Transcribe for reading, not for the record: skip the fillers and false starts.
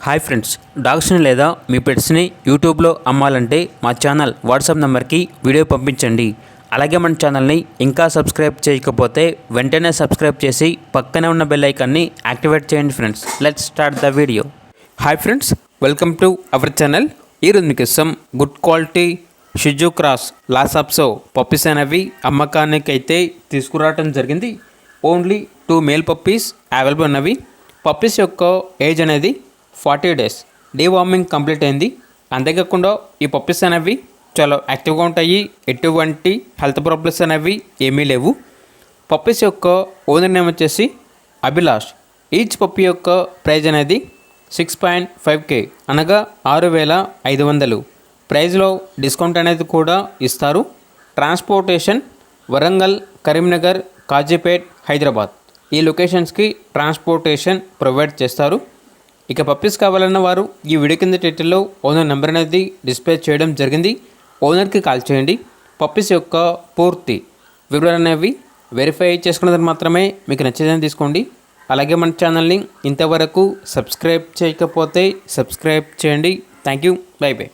Hi friends, డాగ్స్ని లేదా మీ పెట్స్ని యూట్యూబ్లో అమ్మాలంటే మా ఛానల్ వాట్సాప్ నెంబర్కి వీడియో పంపించండి. అలాగే మన ఛానల్ని ఇంకా సబ్స్క్రైబ్ చేయకపోతే వెంటనే సబ్స్క్రైబ్ చేసి పక్కనే ఉన్న బెల్ ఐకాన్ని యాక్టివేట్ చేయండి friends. Let's start the video. Hi friends, welcome to our channel. ఈరోజు మీకోసం గుడ్ క్వాలిటీ షిజు క్రాస్ లాసాప్సో పప్పీస్ అనేవి అమ్మకానికి అయితే తీసుకురావడం జరిగింది. ఓన్లీ 2 మేల్ పప్పీస్ అవైలబుల్ ఉన్నవి. పప్పీస్ యొక్క ఏజ్ అనేది 40 days. డీవార్మింగ్ కంప్లీట్ అయింది. అంతేకాకుండా ఈ పప్పీస్ అనేవి చాలా యాక్టివ్గా ఉంటాయి. ఎటువంటి హెల్త్ ప్రాబ్లమ్స్ అనేవి ఏమీ లేవు. పప్పీస్ యొక్క ఓనర్ నేమ్ వచ్చేసి అభిలాష్. ఈచ్ పప్పీ యొక్క ప్రైజ్ అనేది 6.5K అనగా 6,500. ప్రైజ్లో డిస్కౌంట్ అనేది కూడా ఇస్తారు. ట్రాన్స్పోర్టేషన్ వరంగల్, కరీంనగర్, కాజీపేట్, హైదరాబాద్ ఈ లొకేషన్స్కి ట్రాన్స్పోర్టేషన్ ప్రొవైడ్ చేస్తారు. ఇక పప్పీస్ కావాలన్న వారు ఈ వీడియో కింద టైటిల్లో ఓనర్ నెంబర్ అనేది డిస్ప్లే చేయడం జరిగింది. ఓనర్కి కాల్ చేయండి. పప్పీస్ యొక్క పూర్తి వివరాలు అనేవి వెరిఫై చేసుకున్నది మాత్రమే మీకు నచ్చేదని తీసుకోండి. అలాగే మన ఛానల్ని ఇంతవరకు సబ్స్క్రైబ్ చేయకపోతే సబ్స్క్రైబ్ చేయండి. Thank you. By by.